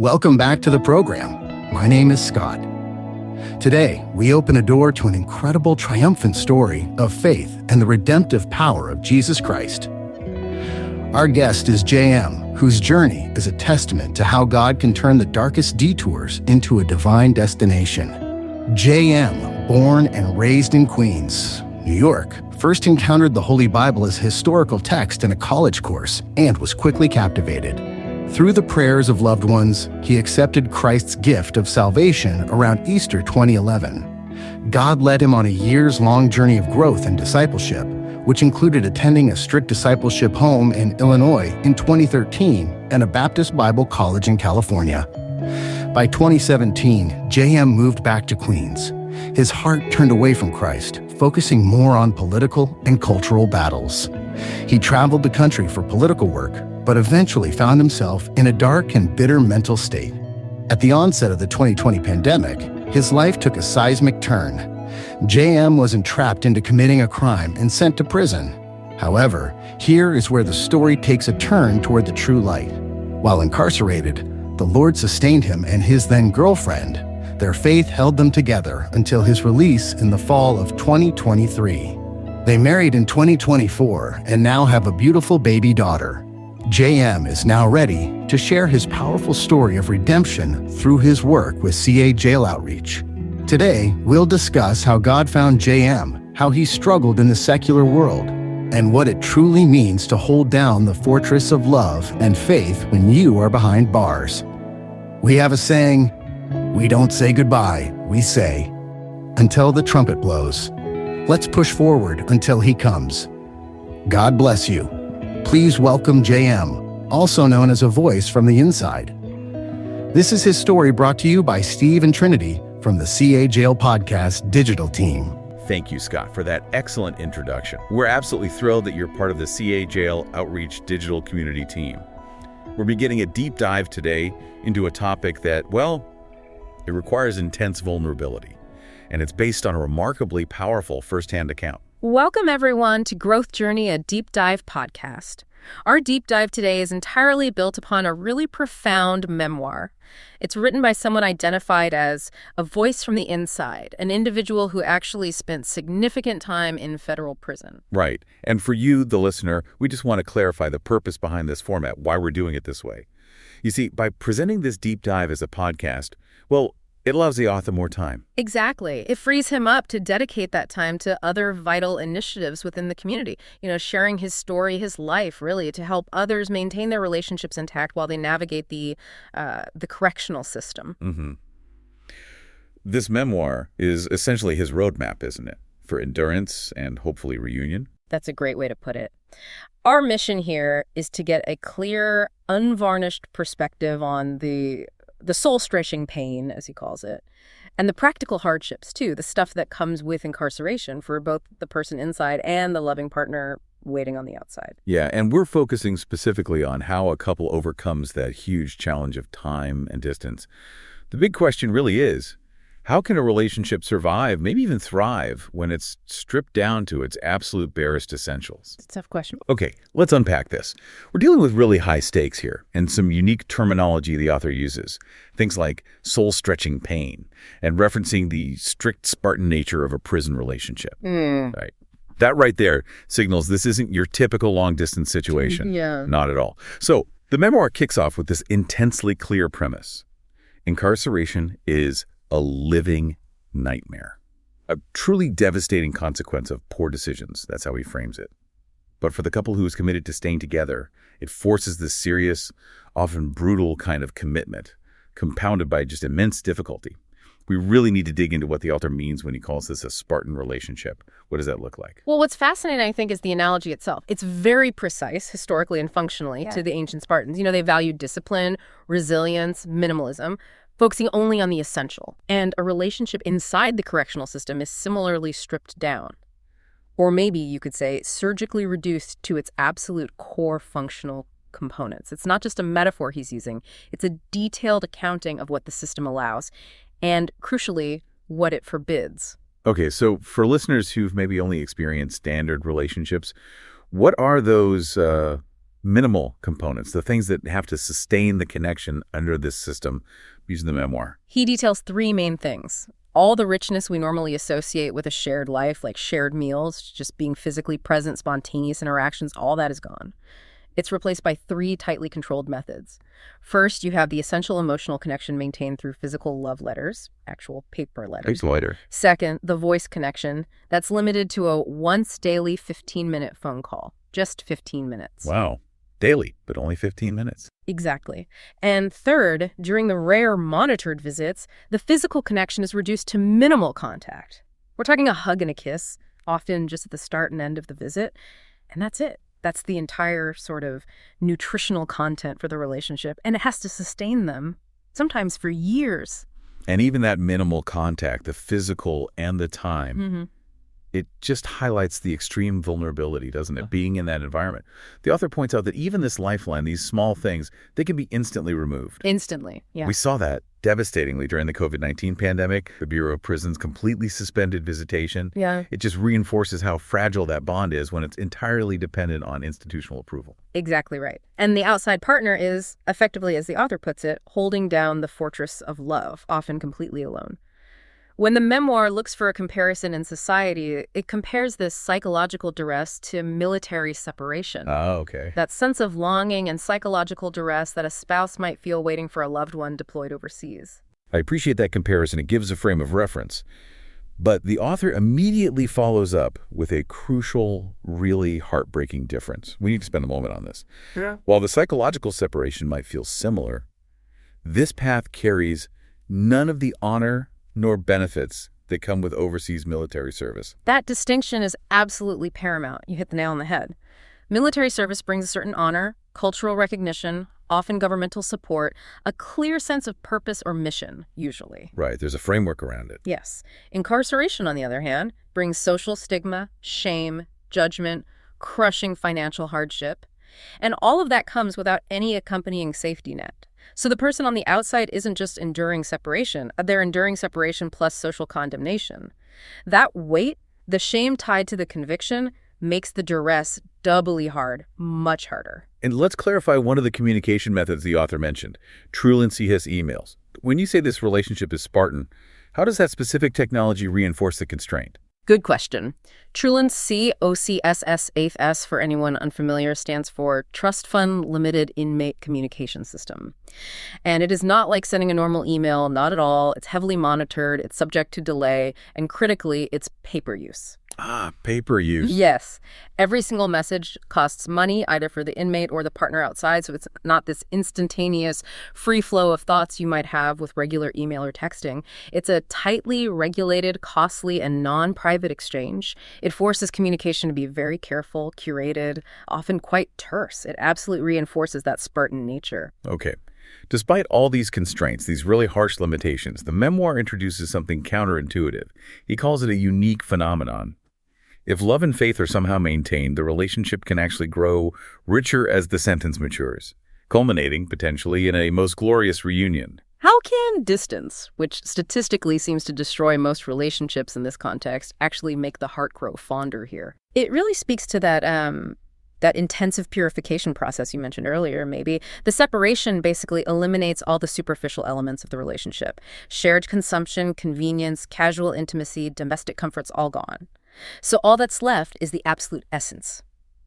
Welcome back to the program. My name is Scott. Today, we open a door to an incredible triumphant story of faith and the redemptive power of Jesus Christ. Our guest is JM, whose journey is a testament to how God can turn the darkest detours into a divine destination. JM, born and raised in Queens, New York, first encountered the Holy Bible as a historical text in a college course and was quickly captivated. Through the prayers of loved ones, he accepted Christ's gift of salvation around Easter 2011. God led him on a years-long journey of growth and discipleship, which included attending a strict discipleship home in Illinois in 2013 and a Baptist Bible college in California. By 2017, JM moved back to Queens. His heart turned away from Christ, focusing more on political and cultural battles. He traveled the country for political work, but eventually found himself in a dark and bitter mental state. At the onset of the 2020 pandemic, his life took a seismic turn. JM was entrapped into committing a crime and sent to prison. However, here is where the story takes a turn toward the true light. While incarcerated, the Lord sustained him and his then-girlfriend. Their faith held them together until his release in the fall of 2023. They married in 2024 and now have a beautiful baby daughter. JM is now ready to share his powerful story of redemption through his work with CA Jail Outreach. Today, we'll discuss how God found JM, how he struggled in the secular world, and what it truly means to hold down the fortress of love and faith when you are behind bars. We have a saying, we don't say goodbye, we say, until the trumpet blows. Let's push forward until he comes. God bless you. Please welcome JM, also known as a voice from the inside. This is his story brought to you by Steve and Trinity from the CA Jail Podcast digital team. Thank you, Scott, for that excellent introduction. We're absolutely thrilled that you're part of the CA Jail Outreach digital community team. We're beginning a deep dive today into a topic that, well, it requires intense vulnerability, and it's based on a remarkably powerful firsthand account. Welcome, everyone, to Growth Journey, a deep dive podcast. Our deep dive today is entirely built upon a really profound memoir. It's written by someone identified as a voice from the inside, an individual who actually spent significant time in federal prison. Right. And for you, the listener, we just want to clarify the purpose behind this format, why we're doing it this way. You see, by presenting this deep dive as a podcast, well, it allows the author more time. Exactly. It frees him up to dedicate that time to other vital initiatives within the community. Sharing his story, his life, really, to help others maintain their relationships intact while they navigate the correctional system. Mm-hmm. This memoir is essentially his roadmap, isn't it? For endurance and hopefully reunion. That's a great way to put it. Our mission here is to get a clear, unvarnished perspective on the soul-stretching pain, as he calls it, and the practical hardships, too, the stuff that comes with incarceration for both the person inside and the loving partner waiting on the outside. Yeah, and we're focusing specifically on how a couple overcomes that huge challenge of time and distance. The big question really is, how can a relationship survive, maybe even thrive, when it's stripped down to its absolute barest essentials? It's a tough question. Okay, let's unpack this. We're dealing with really high stakes here and some unique terminology the author uses. Things like soul-stretching pain and referencing the strict Spartan nature of a prison relationship. Right. That right there signals this isn't your typical long-distance situation. Yeah. Not at all. So the memoir kicks off with this intensely clear premise. Incarceration is a living nightmare. A truly devastating consequence of poor decisions. That's how he frames it. But for the couple who is committed to staying together, it forces this serious, often brutal kind of commitment, compounded by just immense difficulty. We really need to dig into what the author means when he calls this a Spartan relationship. What does that look like? Well, what's fascinating, I think, is the analogy itself. It's very precise, historically and functionally, to the ancient Spartans. They valued discipline, resilience, minimalism, focusing only on the essential. And a relationship inside the correctional system is similarly stripped down. Or maybe you could say surgically reduced to its absolute core functional components. It's not just a metaphor he's using. It's a detailed accounting of what the system allows and, crucially, what it forbids. Okay, so for listeners who've maybe only experienced standard relationships, what are those minimal components, the things that have to sustain the connection under this system using the memoir? He details three main things. All the richness we normally associate with a shared life, like shared meals, just being physically present, spontaneous interactions, all that is gone. It's replaced by three tightly controlled methods. First, you have the essential emotional connection maintained through physical love letters, actual paper letters. Later. Second, the voice connection. That's limited to a once daily 15-minute phone call. Just 15 minutes. Wow. Daily, but only 15 minutes. Exactly. And third, during the rare monitored visits, the physical connection is reduced to minimal contact. We're talking a hug and a kiss, often just at the start and end of the visit, and that's it. That's the entire sort of nutritional content for the relationship, and it has to sustain them, sometimes for years. And even that minimal contact, the physical and the time, it just highlights the extreme vulnerability, doesn't it, being in that environment. The author points out that even this lifeline, these small things, they can be instantly removed. Instantly, yeah. We saw that devastatingly during the COVID-19 pandemic. The Bureau of Prisons completely suspended visitation. Yeah. It just reinforces how fragile that bond is when it's entirely dependent on institutional approval. Exactly right. And the outside partner is, effectively, as the author puts it, holding down the fortress of love, often completely alone. When the memoir looks for a comparison in society, it compares this psychological duress to military separation. Oh, okay. That sense of longing and psychological duress that a spouse might feel waiting for a loved one deployed overseas. I appreciate that comparison. It gives a frame of reference. But the author immediately follows up with a crucial, really heartbreaking difference. We need to spend a moment on this. Yeah. While the psychological separation might feel similar, this path carries none of the honor nor benefits that come with overseas military service. That distinction is absolutely paramount. You hit the nail on the head. Military service brings a certain honor, cultural recognition, often governmental support, a clear sense of purpose or mission, usually. Right, there's a framework around it. Yes. Incarceration, on the other hand, brings social stigma, shame, judgment, crushing financial hardship. And all of that comes without any accompanying safety net. So the person on the outside isn't just enduring separation, they're enduring separation plus social condemnation. That weight, the shame tied to the conviction, makes the duress doubly hard, much harder. And let's clarify one of the communication methods the author mentioned, truancy-his emails. When you say this relationship is Spartan, how does that specific technology reinforce the constraint? Good question. Truancy, OCSS 8th S for anyone unfamiliar, stands for Trust Fund Limited Inmate Communication System. And it is not like sending a normal email, not at all. It's heavily monitored, it's subject to delay, and critically, it's paper use. Ah, paper use. Yes. Every single message costs money, either for the inmate or the partner outside, so it's not this instantaneous free flow of thoughts you might have with regular email or texting. It's a tightly regulated, costly, and non-private exchange. It forces communication to be very careful, curated, often quite terse. It absolutely reinforces that Spartan nature. Okay. Despite all these constraints, these really harsh limitations, the memoir introduces something counterintuitive. He calls it a unique phenomenon. If love and faith are somehow maintained, the relationship can actually grow richer as the sentence matures, culminating, potentially, in a most glorious reunion. How can distance, which statistically seems to destroy most relationships in this context, actually make the heart grow fonder here? It really speaks to that intensive purification process you mentioned earlier, maybe. The separation basically eliminates all the superficial elements of the relationship. Shared consumption, convenience, casual intimacy, domestic comforts, all gone. So all that's left is the absolute essence.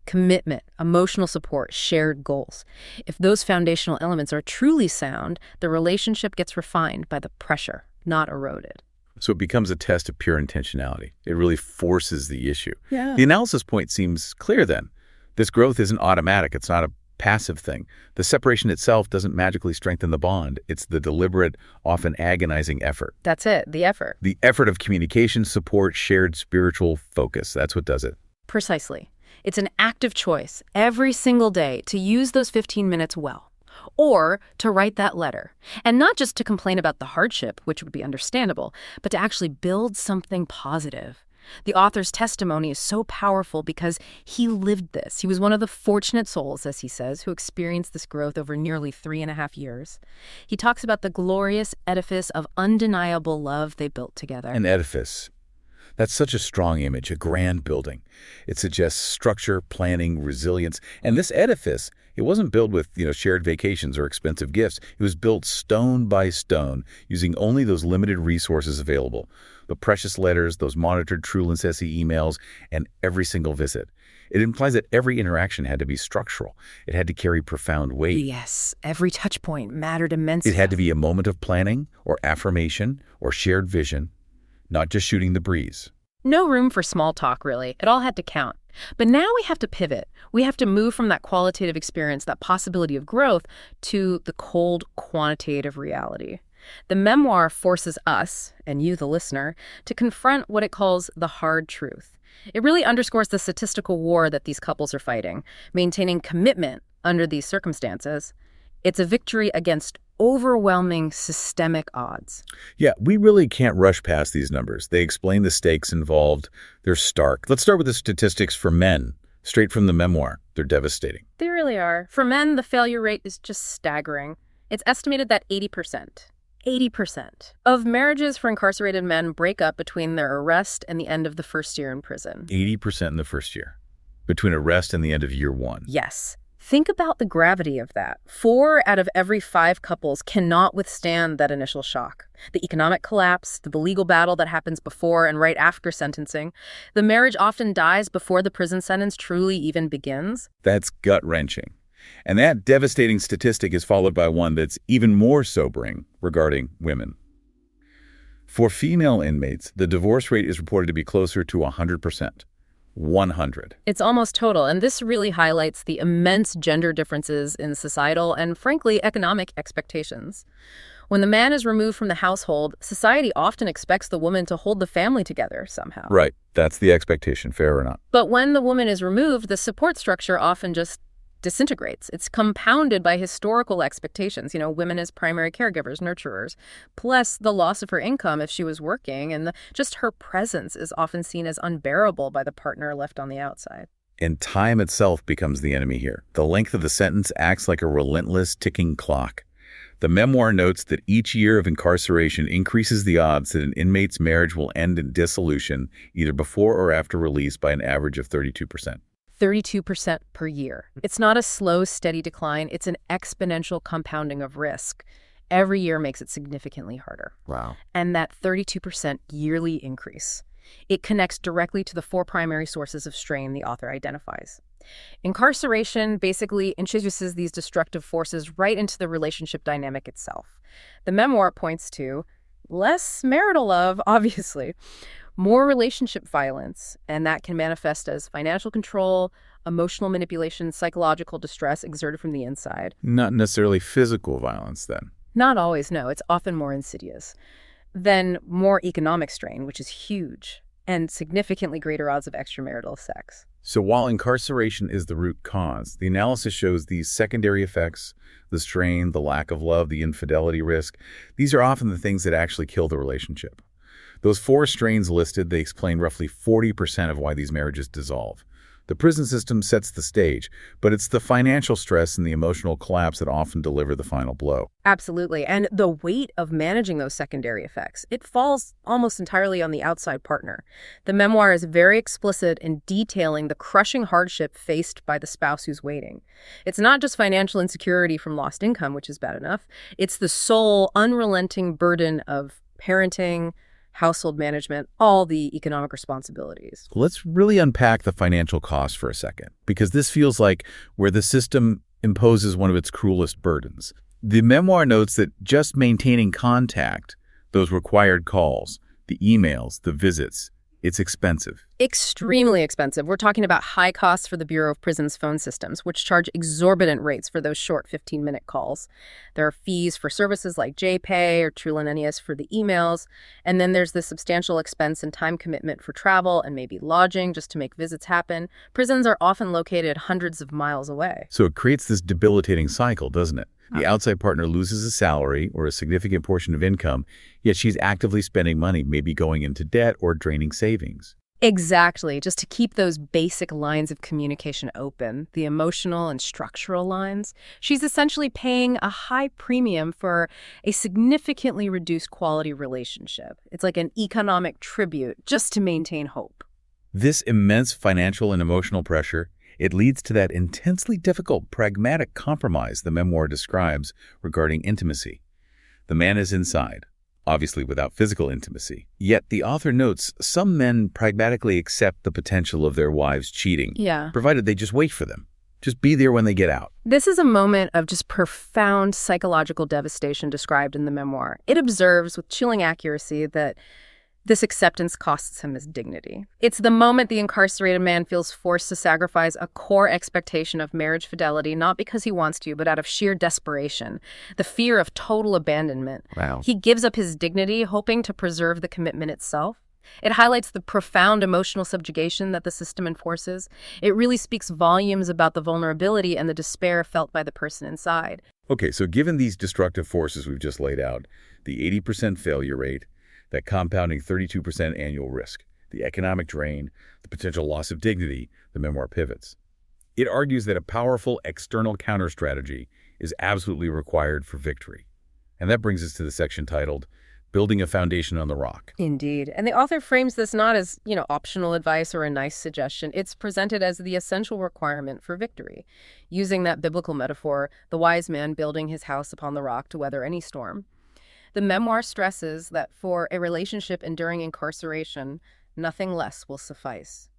Commitment, emotional support, shared goals. If those foundational elements are truly sound, the relationship gets refined by the pressure, not eroded. So it becomes a test of pure intentionality. It really forces the issue. Yeah. The analysis point seems clear then. This growth isn't automatic. It's not a passive thing. The separation itself doesn't magically strengthen the bond. It's the deliberate, often agonizing effort. That's it, the effort. The effort of communication, support, shared spiritual focus. That's what does it. Precisely. It's an active choice every single day to use those 15 minutes well, or to write that letter. And not just to complain about the hardship, which would be understandable, but to actually build something positive. The author's testimony is so powerful because he lived this. He was one of the fortunate souls, as he says, who experienced this growth over nearly 3.5 years. He talks about the glorious edifice of undeniable love they built together. An edifice. That's such a strong image, a grand building. It suggests structure, planning, resilience. And this edifice It wasn't built with, shared vacations or expensive gifts. It was built stone by stone, using only those limited resources available. The precious letters, those monitored Truland SE emails, and every single visit. It implies that every interaction had to be structural. It had to carry profound weight. Yes, every touch point mattered immensely. It had to be a moment of planning or affirmation or shared vision, not just shooting the breeze. No room for small talk, really. It all had to count. But now we have to pivot. We have to move from that qualitative experience, that possibility of growth, to the cold, quantitative reality. The memoir forces us, and you, the listener, to confront what it calls the hard truth. It really underscores the statistical war that these couples are fighting, maintaining commitment under these circumstances. It's a victory against overwhelming systemic odds. Yeah, we really can't rush past these numbers. They explain the stakes involved. They're stark. Let's start with the statistics for men, straight from the memoir. They're devastating. They really are. For men, the failure rate is just staggering. It's estimated that 80% of marriages for incarcerated men break up between their arrest and the end of the first year in prison. 80% in the first year, between arrest and the end of year one. Yes. Think about the gravity of that. 4 out of every 5 couples cannot withstand that initial shock. The economic collapse, the legal battle that happens before and right after sentencing. The marriage often dies before the prison sentence truly even begins. That's gut-wrenching. And that devastating statistic is followed by one that's even more sobering regarding women. For female inmates, the divorce rate is reported to be closer to 100%. 100. It's almost total, and this really highlights the immense gender differences in societal and, frankly, economic expectations. When the man is removed from the household, society often expects the woman to hold the family together somehow. Right. That's the expectation, fair or not. But when the woman is removed, the support structure often just disintegrates. It's compounded by historical expectations, women as primary caregivers, nurturers, plus the loss of her income if she was working, and just her presence is often seen as unbearable by the partner left on the outside. And time itself becomes the enemy here. The length of the sentence acts like a relentless ticking clock. The memoir notes that each year of incarceration increases the odds that an inmate's marriage will end in dissolution either before or after release by an average of 32%. 32% per year. It's not a slow, steady decline. It's an exponential compounding of risk. Every year makes it significantly harder. Wow. And that 32% yearly increase, it connects directly to the 4 primary sources of strain the author identifies. Incarceration basically introduces these destructive forces right into the relationship dynamic itself. The memoir points to less marital love, obviously, more relationship violence, and that can manifest as financial control, emotional manipulation, psychological distress exerted from the inside. Not necessarily physical violence, then. Not always, no. It's often more insidious. Then more economic strain, which is huge, and significantly greater odds of extramarital sex. So while incarceration is the root cause, the analysis shows these secondary effects, the strain, the lack of love, the infidelity risk, these are often the things that actually kill the relationship. Those 4 strains listed, they explain roughly 40% of why these marriages dissolve. The prison system sets the stage, but it's the financial stress and the emotional collapse that often deliver the final blow. Absolutely. And the weight of managing those secondary effects, it falls almost entirely on the outside partner. The memoir is very explicit in detailing the crushing hardship faced by the spouse who's waiting. It's not just financial insecurity from lost income, which is bad enough. It's the sole, unrelenting burden of parenting, household management, all the economic responsibilities. Let's really unpack the financial cost for a second, because this feels like where the system imposes one of its cruelest burdens. The memoir notes that just maintaining contact, those required calls, the emails, the visits, it's expensive. Extremely expensive. We're talking about high costs for the Bureau of Prisons phone systems, which charge exorbitant rates for those short 15-minute calls. There are fees for services like JPay or Truland NES for the emails. And then there's the substantial expense and time commitment for travel and maybe lodging just to make visits happen. Prisons are often located hundreds of miles away. So it creates this debilitating cycle, doesn't it? The outside partner loses a salary or a significant portion of income, yet she's actively spending money, maybe going into debt or draining savings. Exactly, just to keep those basic lines of communication open, the emotional and structural lines. She's essentially paying a high premium for a significantly reduced quality relationship. It's like an economic tribute just to maintain hope. This immense financial and emotional pressure, It leads to that intensely difficult, pragmatic compromise the memoir describes regarding intimacy. The man is inside, obviously without physical intimacy. Yet the author notes some men pragmatically accept the potential of their wives cheating, provided they just wait for them. Just be there when they get out. This is a moment of just profound psychological devastation described in the memoir. It observes with chilling accuracy that this acceptance costs him his dignity. It's the moment the incarcerated man feels forced to sacrifice a core expectation of marriage fidelity, not because he wants to, but out of sheer desperation, the fear of total abandonment. Wow. He gives up his dignity, hoping to preserve the commitment itself. It highlights the profound emotional subjugation that the system enforces. It really speaks volumes about the vulnerability and the despair felt by the person inside. Okay, so given these destructive forces we've just laid out, the 80% failure rate, that compounding 32% annual risk, the economic drain, the potential loss of dignity, the memoir pivots. It argues that a powerful external counter-strategy is absolutely required for victory. And that brings us to the section titled, Building a Foundation on the Rock. Indeed. And the author frames this not as, optional advice or a nice suggestion. It's presented as the essential requirement for victory. Using that biblical metaphor, the wise man building his house upon the rock to weather any storm. The memoir stresses that for a relationship enduring incarceration, nothing less will suffice.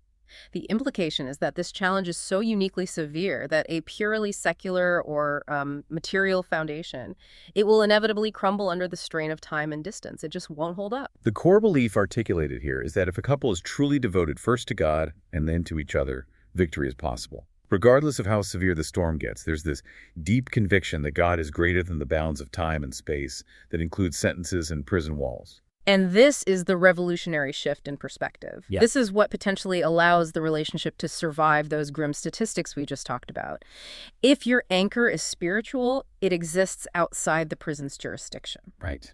The implication is that this challenge is so uniquely severe that a purely secular or material foundation, it will inevitably crumble under the strain of time and distance. It just won't hold up. The core belief articulated here is that if a couple is truly devoted first to God and then to each other, victory is possible. Regardless of how severe the storm gets, there's this deep conviction that God is greater than the bounds of time and space that includes sentences and prison walls. And this is the revolutionary shift in perspective. Yeah. This is what potentially allows the relationship to survive those grim statistics we just talked about. If your anchor is spiritual, it exists outside the prison's jurisdiction. Right.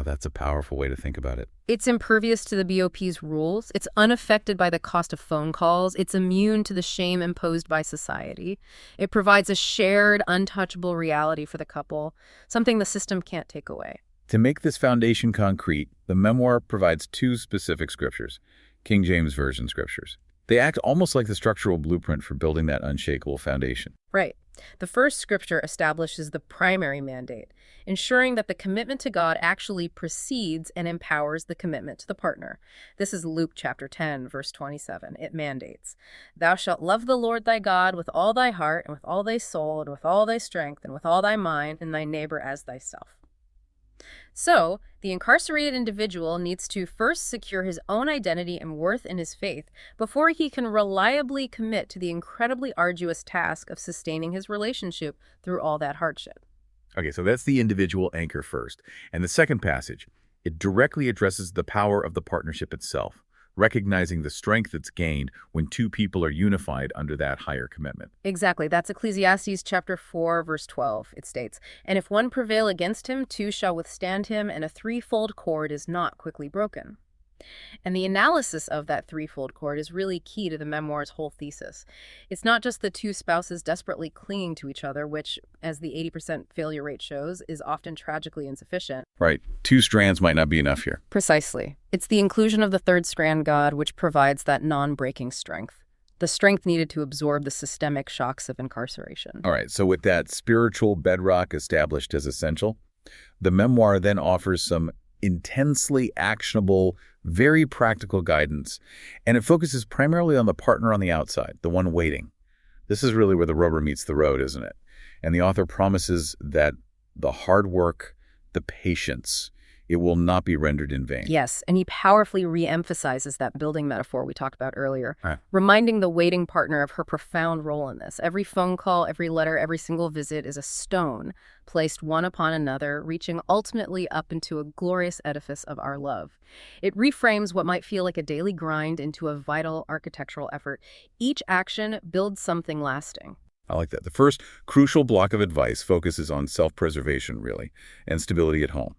That's a powerful way to think about it. It's impervious to the BOP's rules. It's unaffected by the cost of phone calls. It's immune to the shame imposed by society. It provides a shared, untouchable reality for the couple, something the system can't take away. To make this foundation concrete, the memoir provides two specific scriptures, King James Version scriptures. They act almost like the structural blueprint for building that unshakable foundation. Right. The first scripture establishes the primary mandate, ensuring that the commitment to God actually precedes and empowers the commitment to the partner. This is Luke chapter 10, verse 27. It mandates, "Thou shalt love the Lord thy God with all thy heart and with all thy soul and with all thy strength and with all thy mind, and thy neighbor as thyself." So, the incarcerated individual needs to first secure his own identity and worth in his faith before he can reliably commit to the incredibly arduous task of sustaining his relationship through all that hardship. Okay, so that's the individual anchor first. And the second passage, it directly addresses the power of the partnership itself, recognizing the strength that's gained when two people are unified under that higher commitment. Exactly. That's Ecclesiastes chapter 4, verse 12. It states, "And if one prevail against him, two shall withstand him, and a threefold cord is not quickly broken." And the analysis of that threefold cord is really key to the memoir's whole thesis. It's not just the two spouses desperately clinging to each other, which, as the 80% failure rate shows, is often tragically insufficient. Right. Two strands might not be enough here. Precisely. It's the inclusion of the third strand God which provides that non-breaking strength. The strength needed to absorb the systemic shocks of incarceration. All right, so with that spiritual bedrock established as essential, the memoir then offers some intensely actionable, very practical guidance, and it focuses primarily on the partner on the outside, the one waiting. This is really where the rubber meets the road, isn't it? And the author promises that the hard work, the patience, it will not be rendered in vain. Yes, and he powerfully re-emphasizes that building metaphor we talked about earlier, Right. reminding the waiting partner of her profound role in this. Every phone call, every letter, every single visit is a stone placed one upon another, reaching ultimately up into a glorious edifice of our love. It reframes what might feel like a daily grind into a vital architectural effort. Each action builds something lasting. I like that. The first crucial block of advice focuses on self-preservation, really, and stability at home.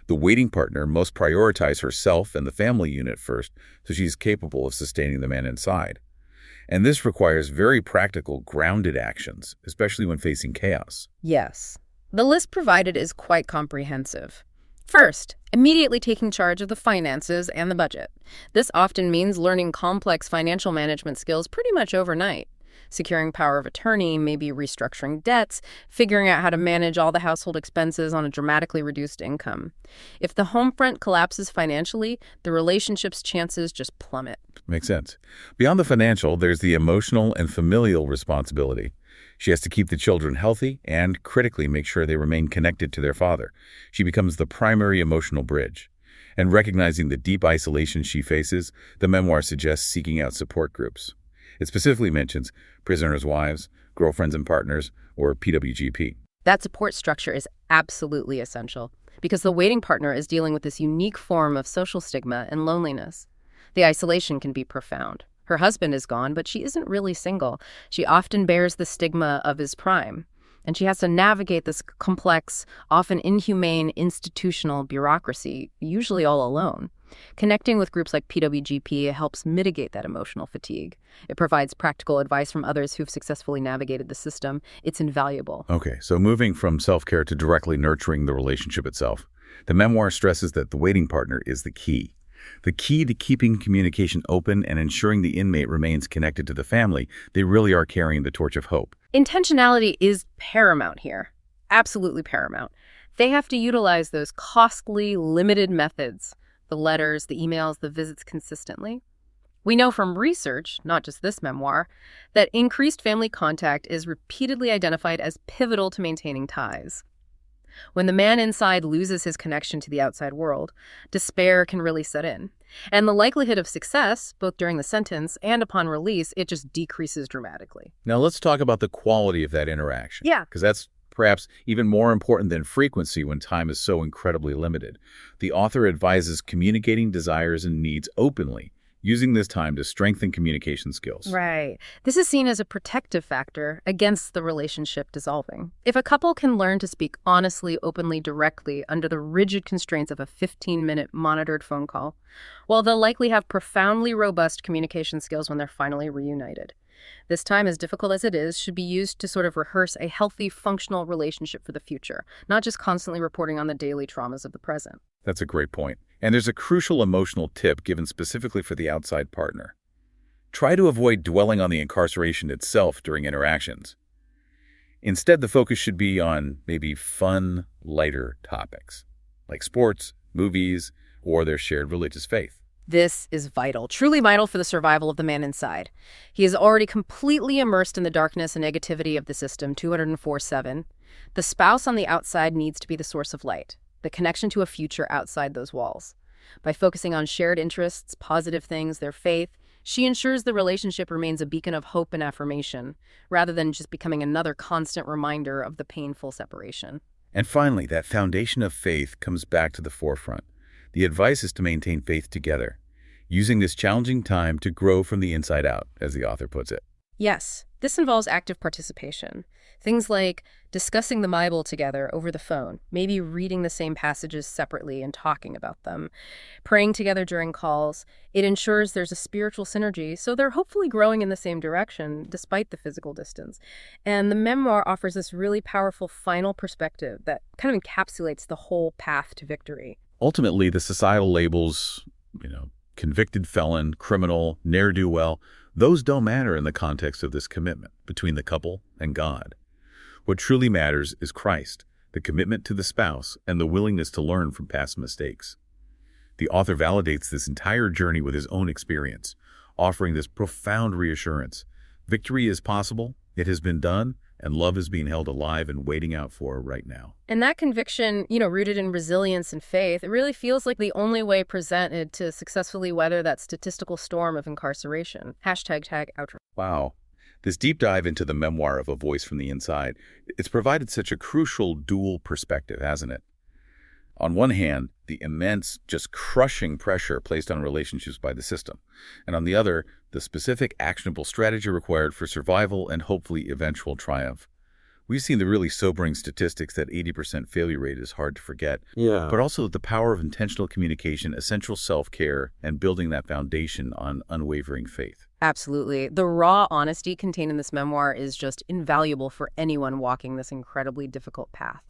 The waiting partner must prioritize herself and the family unit first so she's capable of sustaining the man inside. And this requires very practical, grounded actions, especially when facing chaos. Yes. The list provided is quite comprehensive. First, immediately taking charge of the finances and the budget. This often means learning complex financial management skills pretty much overnight. Securing power of attorney, maybe restructuring debts, figuring out how to manage all the household expenses on a dramatically reduced income. If the home front collapses financially, the relationship's chances just plummet. Makes sense. Beyond the financial, there's the emotional and familial responsibility. She has to keep the children healthy and, critically, make sure they remain connected to their father. She becomes the primary emotional bridge. And recognizing the deep isolation she faces, the memoir suggests seeking out support groups. It specifically mentions prisoners' wives, girlfriends and partners, or PWGP. That support structure is absolutely essential because the waiting partner is dealing with this unique form of social stigma and loneliness. The isolation can be profound. Her husband is gone, but she isn't really single. She often bears the stigma of his prime, and she has to navigate this complex, often inhumane institutional bureaucracy, usually all alone. Connecting with groups like PWGP helps mitigate that emotional fatigue. It provides practical advice from others who've successfully navigated the system. It's invaluable. Okay, so moving from self-care to directly nurturing the relationship itself, the memoir stresses that the waiting partner is the key. The key to keeping communication open and ensuring the inmate remains connected to the family. They really are carrying the torch of hope. Intentionality is paramount here. Absolutely paramount. They have to utilize those costly, limited methods, the letters, the emails, the visits consistently. We know from research, not just this memoir, that increased family contact is repeatedly identified as pivotal to maintaining ties. When the man inside loses his connection to the outside world, despair can really set in. And the likelihood of success, both during the sentence and upon release, it just decreases dramatically. Now let's talk about the quality of that interaction. Yeah. Because that's perhaps even more important than frequency when time is so incredibly limited. The author advises communicating desires and needs openly, using this time to strengthen communication skills. Right. This is seen as a protective factor against the relationship dissolving. If a couple can learn to speak honestly, openly, directly under the rigid constraints of a 15-minute monitored phone call, well, they'll likely have profoundly robust communication skills when they're finally reunited. This time, as difficult as it is, should be used to sort of rehearse a healthy, functional relationship for the future, not just constantly reporting on the daily traumas of the present. That's a great point. And there's a crucial emotional tip given specifically for the outside partner. Try to avoid dwelling on the incarceration itself during interactions. Instead, the focus should be on maybe fun, lighter topics, like sports, movies, or their shared religious faith. This is vital, truly vital for the survival of the man inside. He is already completely immersed in the darkness and negativity of the system 204/7. The spouse on the outside needs to be the source of light, the connection to a future outside those walls. By focusing on shared interests, positive things, their faith, she ensures the relationship remains a beacon of hope and affirmation, rather than just becoming another constant reminder of the painful separation. And finally, that foundation of faith comes back to the forefront. The advice is to maintain faith together, using this challenging time to grow from the inside out, as the author puts it. Yes, this involves active participation. Things like discussing the Bible together over the phone, maybe reading the same passages separately and talking about them, praying together during calls. It ensures there's a spiritual synergy, so they're hopefully growing in the same direction despite the physical distance. And the memoir offers this really powerful final perspective that kind of encapsulates the whole path to victory. Ultimately, the societal labels, convicted felon, criminal, ne'er-do-well, those don't matter in the context of this commitment between the couple and God. What truly matters is Christ, the commitment to the spouse, and the willingness to learn from past mistakes. The author validates this entire journey with his own experience, offering this profound reassurance. Victory is possible, it has been done, and love is being held alive and waiting out for right now. And that conviction, rooted in resilience and faith, it really feels like the only way presented to successfully weather that statistical storm of incarceration. #outro. Wow. This deep dive into the memoir of A Voice from the Inside, it's provided such a crucial dual perspective, hasn't it? On one hand, the immense, just crushing pressure placed on relationships by the system, and on the other, the specific actionable strategy required for survival and hopefully eventual triumph. We've seen the really sobering statistics that 80% failure rate is hard to forget, but also the power of intentional communication, essential self-care, and building that foundation on unwavering faith. Absolutely. The raw honesty contained in this memoir is just invaluable for anyone walking this incredibly difficult path.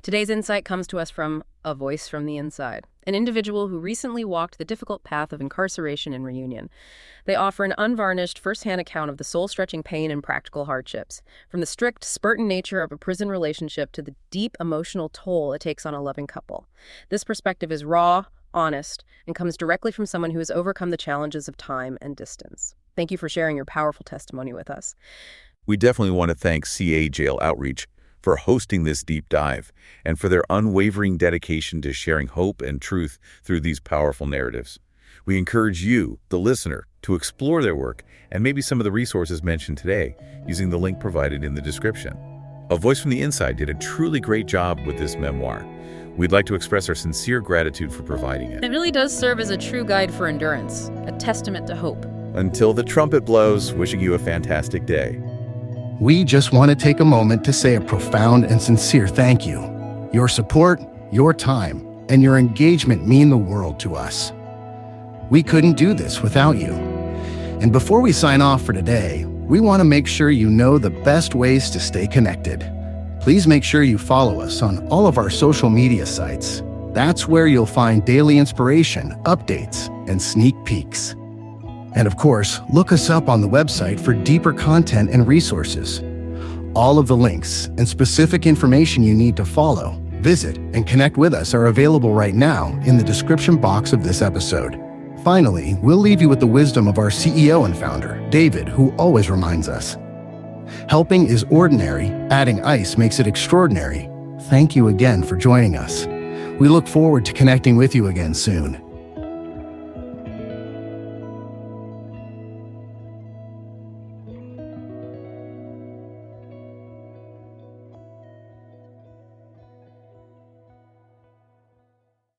Today's insight comes to us from a voice from the inside, an individual who recently walked the difficult path of incarceration and reunion. They offer an unvarnished, first-hand account of the soul-stretching pain and practical hardships, from the strict Spartan nature of a prison relationship to the deep emotional toll it takes on a loving couple. This perspective is raw, honest, and comes directly from someone who has overcome the challenges of time and distance. Thank you for sharing your powerful testimony with us. We definitely want to thank CA Jail Outreach for hosting this deep dive and for their unwavering dedication to sharing hope and truth through these powerful narratives. We encourage you, the listener, to explore their work and maybe some of the resources mentioned today using the link provided in the description. A Voice from the Inside did a truly great job with this memoir. We'd like to express our sincere gratitude for providing it. It really does serve as a true guide for endurance, a testament to hope. Until the trumpet blows, wishing you a fantastic day. We just want to take a moment to say a profound and sincere thank you. Your support, your time, and your engagement mean the world to us. We couldn't do this without you. And before we sign off for today, we want to make sure you know the best ways to stay connected. Please make sure you follow us on all of our social media sites. That's where you'll find daily inspiration, updates, and sneak peeks. And of course, look us up on the website for deeper content and resources. All of the links and specific information you need to follow, visit, and connect with us are available right now in the description box of this episode. Finally, we'll leave you with the wisdom of our CEO and founder, David, who always reminds us, helping is ordinary, adding ice makes it extraordinary. Thank you again for joining us. We look forward to connecting with you again soon.